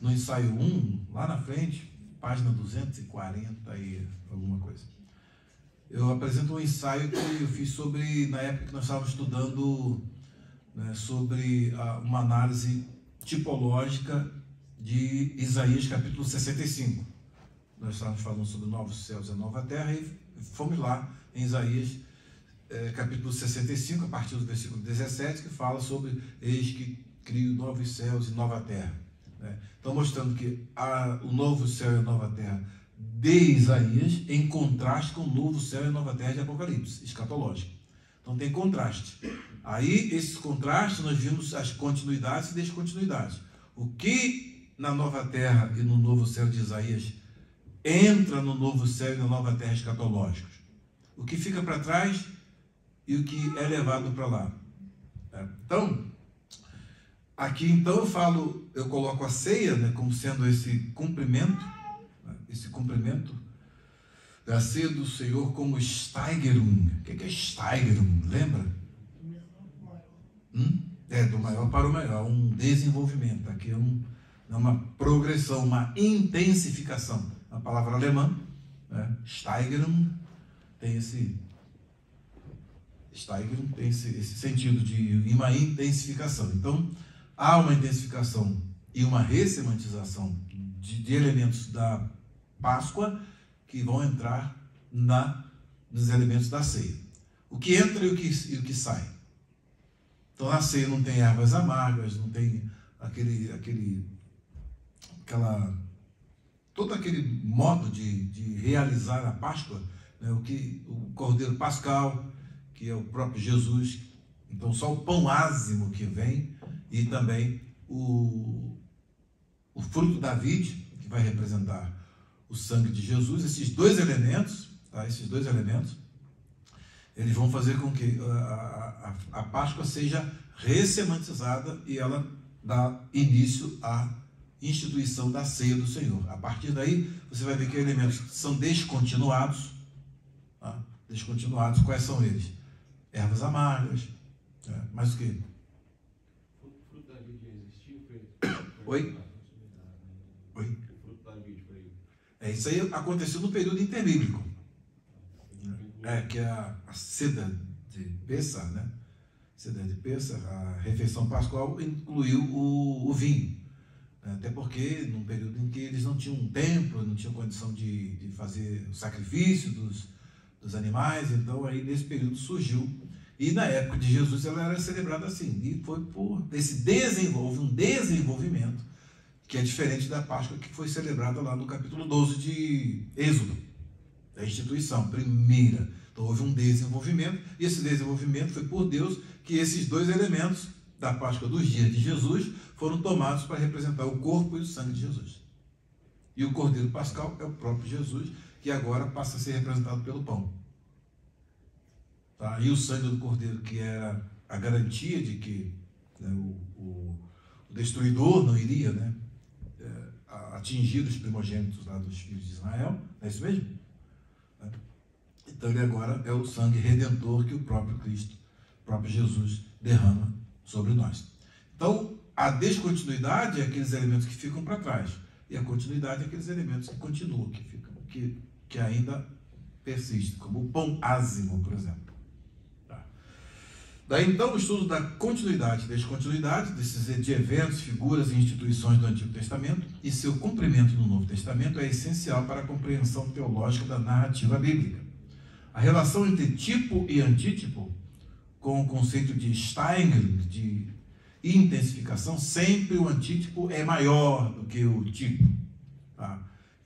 no ensaio 1, lá na frente, página 240 e alguma coisa, eu apresento um ensaio que eu fiz sobre, na época que nós estávamos estudando, né, sobre uma análise tipológica de Isaías capítulo 65. Nós estávamos falando sobre novos céus e nova terra e fomos lá em Isaías capítulo 65, a partir do versículo 17, que fala sobre eis que crio novos céus e nova terra. Então, mostrando que o novo céu e a nova terra de Isaías, em contraste com o novo céu e a nova terra de Apocalipse, escatológico. Então, tem contraste. Aí, esses contrastes, nós vimos as continuidades e descontinuidades. O que na nova terra e no novo céu de Isaías entra no novo céu e na nova terra escatológicos. O que fica para trás e o que é levado para lá. Então, aqui então eu coloco a ceia, né, como sendo esse cumprimento da ceia do Senhor como Steigerung. O que é Steigerung? Lembra? Do maior para o maior, um desenvolvimento. Aqui é uma progressão, uma intensificação. A palavra alemã, né, Steigerung, tem esse sentido de uma intensificação. Então, há uma intensificação e uma ressemantização de elementos da Páscoa que vão entrar nos elementos da ceia. O que entra e o que sai. Então, na ceia não tem ervas amargas, não tem todo aquele modo de realizar a Páscoa, né, o Cordeiro Pascal, que é o próprio Jesus. Então, só o pão ázimo que vem, e também o fruto da vide, que vai representar o sangue de Jesus. Esses dois elementos, eles vão fazer com que a Páscoa seja ressemantizada e ela dá início à instituição da ceia do Senhor. A partir daí, você vai ver que elementos são descontinuados. Descontinuados, quais são eles? Ervas amargas, mas o que? O fruto da vide existiu? Oi? O fruto da vide foi... Isso aí aconteceu no período interbíblico. Que é a seda de Pêssar, né? Seda de Pêssar, a refeição pascual incluiu o vinho. Até porque, num período em que eles não tinham um templo, não tinham condição de fazer o sacrifício dos animais, então aí nesse período surgiu. E na época de Jesus ela era celebrada assim. E foi por um desenvolvimento que é diferente da Páscoa que foi celebrada lá no capítulo 12 de Êxodo, da instituição primeira. Então houve um desenvolvimento, e esse desenvolvimento foi por Deus que esses dois elementos da Páscoa dos dias de Jesus foram tomados para representar o corpo e o sangue de Jesus. E o Cordeiro Pascal é o próprio Jesus, que agora passa a ser representado pelo pão. E o sangue do Cordeiro, que era a garantia de que, né, o destruidor não iria, né, atingir os primogênitos lá dos filhos de Israel, não é isso mesmo? Então ele agora é o sangue redentor que o próprio Cristo, o próprio Jesus, derrama sobre nós. Então, a descontinuidade é aqueles elementos que ficam para trás, e a continuidade é aqueles elementos que continuam, que ainda persistem, como o pão ázimo, por exemplo. Daí então o estudo da continuidade e descontinuidade de eventos, figuras e instituições do Antigo Testamento e seu cumprimento no Novo Testamento é essencial para a compreensão teológica da narrativa bíblica. A relação entre tipo e antítipo, com o conceito de Steigerung, de intensificação, sempre o antítipo é maior do que o tipo.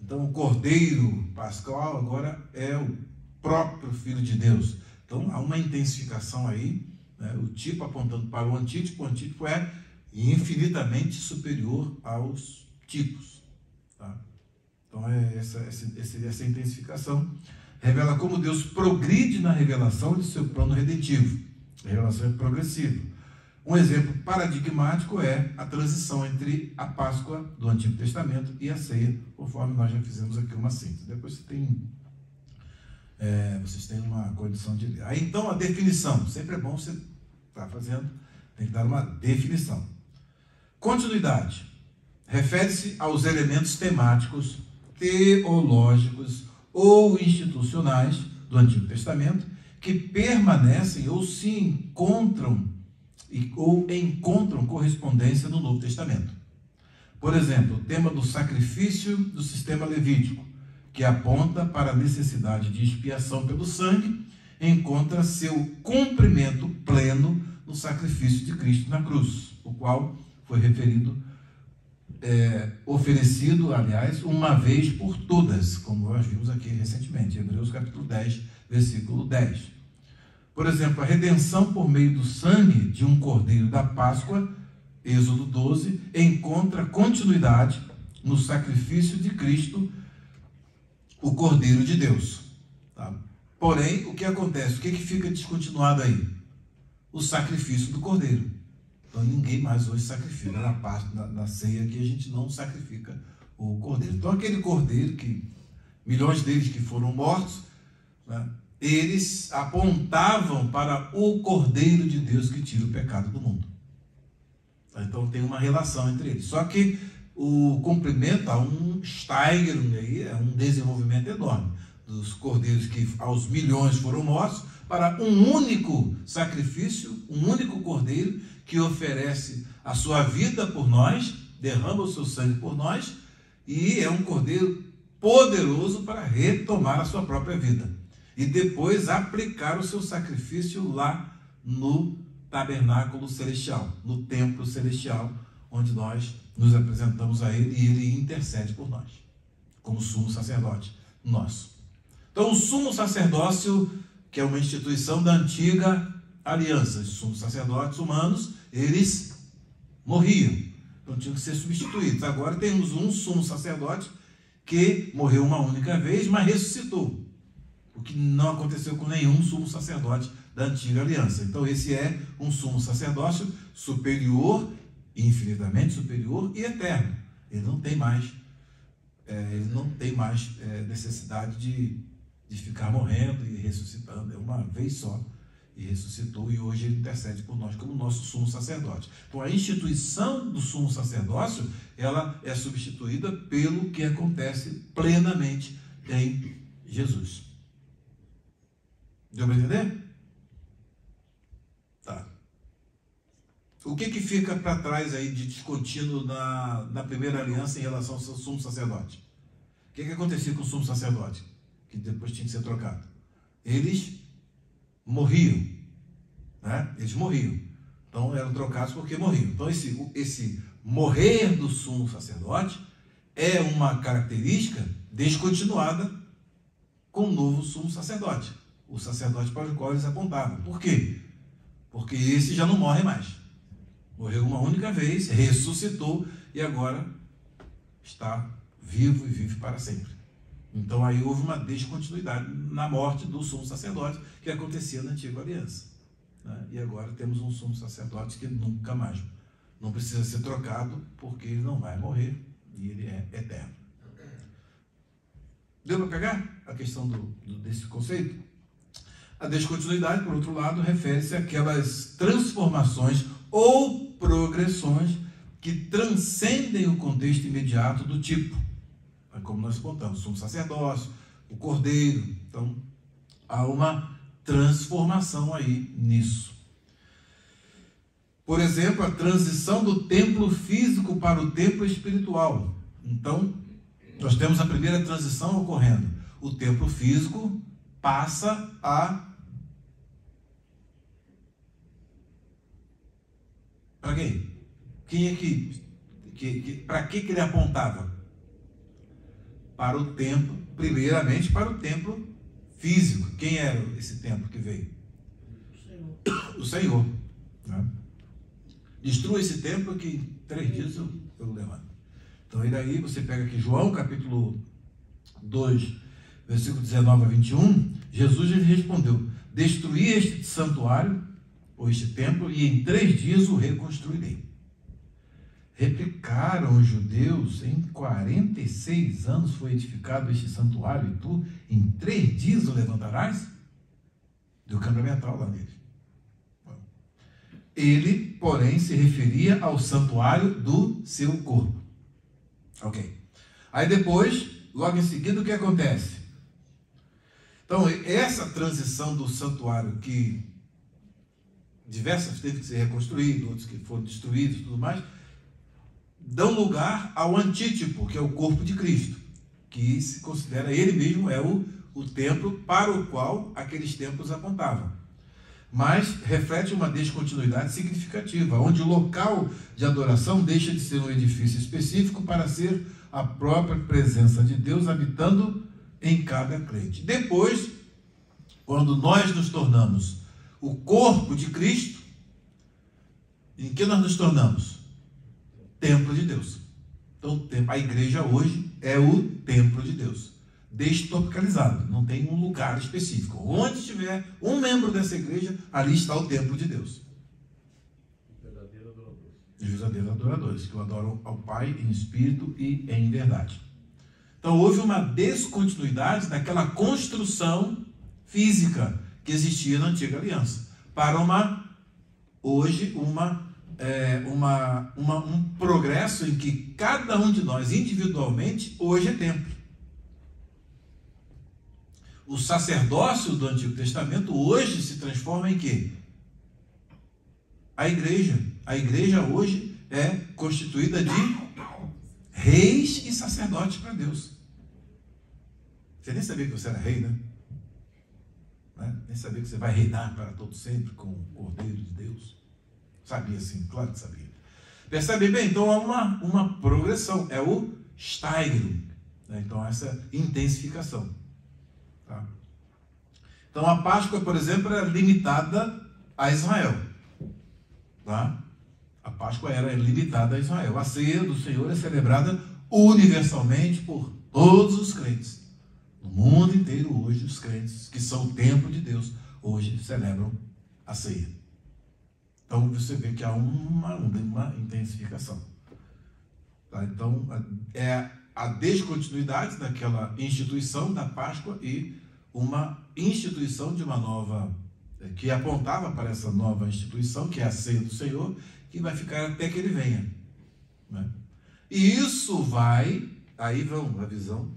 Então o Cordeiro Pascal agora é o próprio Filho de Deus. Então há uma intensificação aí, né? O tipo apontando para o antítipo é infinitamente superior aos tipos. Então essa intensificação revela como Deus progride na revelação de seu plano redentivo. A revelação é progressiva. Um exemplo paradigmático é a transição entre a Páscoa do Antigo Testamento e a ceia, conforme nós já fizemos aqui uma síntese. Depois vocês têm uma condição de ler. Aí então a definição, sempre é bom você estar fazendo, tem que dar uma definição. Continuidade refere-se aos elementos temáticos, teológicos ou institucionais do Antigo Testamento que permanecem ou se encontram ou encontram correspondência no Novo Testamento. Por exemplo, o tema do sacrifício do sistema levítico, que aponta para a necessidade de expiação pelo sangue, encontra seu cumprimento pleno no sacrifício de Cristo na cruz, o qual foi oferecido, aliás, uma vez por todas, como nós vimos aqui recentemente, Hebreus capítulo 10, versículo 10. Por exemplo, a redenção por meio do sangue de um cordeiro da Páscoa, Êxodo 12, encontra continuidade no sacrifício de Cristo, o Cordeiro de Deus. Tá? Porém, o que acontece? O que fica descontinuado aí? O sacrifício do Cordeiro. Então, ninguém mais hoje sacrifica. Na parte da ceia aqui, a gente não sacrifica o Cordeiro. Então, aquele Cordeiro, que milhões deles que foram mortos, né, eles apontavam para o Cordeiro de Deus que tira o pecado do mundo. Então, tem uma relação entre eles. Só que o cumprimento há um Steigerung aí, é um desenvolvimento enorme dos cordeiros que aos milhões foram mortos para um único sacrifício, um único cordeiro que oferece a sua vida por nós, derrama o seu sangue por nós e é um cordeiro poderoso para retomar a sua própria vida e depois aplicar o seu sacrifício lá no tabernáculo celestial, no templo celestial, onde nós nos apresentamos a Ele e Ele intercede por nós, como sumo sacerdote nosso. Então, o sumo sacerdócio, que é uma instituição da antiga aliança, os sumos sacerdotes humanos, eles morriam, então tinham que ser substituídos. Agora temos um sumo sacerdote que morreu uma única vez, mas ressuscitou, o que não aconteceu com nenhum sumo sacerdote da antiga aliança. Então, esse é um sumo sacerdócio superior, infinitamente superior e eterno. Ele não tem mais, necessidade de ficar morrendo e ressuscitando. É uma vez só e ressuscitou, e hoje ele intercede por nós como nosso sumo sacerdote. Então, a instituição do sumo sacerdócio, ela é substituída pelo que acontece plenamente em Jesus. Deu para entender? Tá. O que fica para trás aí de descontínuo na primeira aliança em relação ao sumo sacerdote? O que acontecia com o sumo sacerdote, que depois tinha que ser trocado? Eles morriam, né? Eles morriam. Então eram trocados porque morriam. Então esse morrer do sumo sacerdote é uma característica descontinuada com o novo sumo sacerdote, o sacerdote para o qual eles apontavam. Por quê? Porque esse já não morre mais. Morreu uma única vez, ressuscitou e agora está vivo e vive para sempre. Então aí houve uma descontinuidade na morte do sumo sacerdote que acontecia na antiga aliança, né? E agora temos um sumo sacerdote que nunca mais, não precisa ser trocado, porque ele não vai morrer e ele é eterno. Deu para pegar a questão desse conceito? A descontinuidade, por outro lado, refere-se àquelas transformações ou progressões que transcendem o contexto imediato do tipo, como nós contamos, o sumo sacerdócio, o cordeiro. Então, há uma transformação aí nisso. Por exemplo, a transição do templo físico para o templo espiritual. Então, nós temos a primeira transição ocorrendo. O templo físico passa a... Para quem? Quem é para que ele apontava? Para o templo, primeiramente para o templo físico. Quem era esse templo que veio? O Senhor. Né? Destrua esse templo que em 3 dias eu levanto. Então, e daí você pega aqui João, capítulo 2, versículo 19 a 21, Jesus lhe respondeu: destruí este santuário, ou este templo, e em 3 dias o reconstruirei. Replicaram os judeus: em 46 anos foi edificado este santuário, e tu em 3 dias o levantarás? Deu câmbio mental lá nele. Ele, porém, se referia ao santuário do seu corpo. Ok. Aí depois, logo em seguida, o que acontece? Então, essa transição do santuário que diversas teve que ser reconstruído, outros que foram destruídos e tudo mais, dão lugar ao antítipo, que é o corpo de Cristo, que se considera ele mesmo é o templo para o qual aqueles templos apontavam. Mas reflete uma descontinuidade significativa, onde o local de adoração deixa de ser um edifício específico para ser a própria presença de Deus habitando em cada crente. Depois, quando nós nos tornamos o corpo de Cristo, em que nós nos tornamos? Templo de Deus. Então, a igreja hoje é o templo de Deus, destopicalizado, não tem um lugar específico. Onde tiver um membro dessa igreja, ali está o templo de Deus. Os verdadeiros adoradores, que o adoram ao Pai em espírito e em verdade. Então, houve uma descontinuidade daquela construção física que existia na antiga aliança, para hoje um progresso em que cada um de nós individualmente hoje é templo. O sacerdócio do Antigo Testamento hoje se transforma em quê? A igreja. A igreja hoje é constituída de reis e sacerdotes para Deus. Você nem sabia que você era rei, né? Nem sabia que você vai reinar para todo sempre com o Cordeiro de Deus. Sabia sim, claro que sabia. Percebe bem? Então há uma progressão, é o Steigerung, né? Então essa intensificação. Tá? Então a Páscoa, por exemplo, era limitada a Israel. Tá? A Páscoa era limitada a Israel. A ceia do Senhor é celebrada universalmente por todos os crentes. No mundo inteiro hoje, os crentes que são o templo de Deus, hoje celebram a ceia. Então você vê que há uma intensificação. Tá? Então é a descontinuidade daquela instituição da Páscoa e uma instituição de uma nova, que apontava para essa nova instituição, que é a ceia do Senhor, que vai ficar até que ele venha. Né? E isso vai, aí vamos, a visão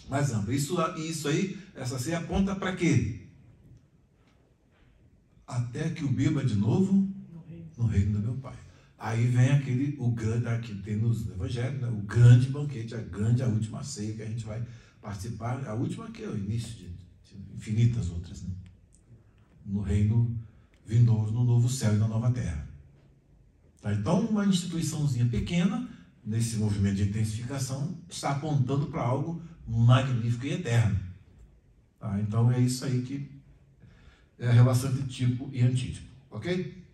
mais ampla. Isso aí, essa ceia aponta para quê? Até que eu beba de novo no reino do meu Pai. Aí vem o grande, que tem nos evangelhos, né? O grande banquete, a última ceia que a gente vai participar, a última que é o início de infinitas outras, né? No reino vindouro, no novo céu e na nova terra. Tá? Então, uma instituiçãozinha pequena, nesse movimento de intensificação, está apontando para algo magnífico e eterno. Tá? Então, é isso aí que é a relação entre tipo e antítipo. Ok?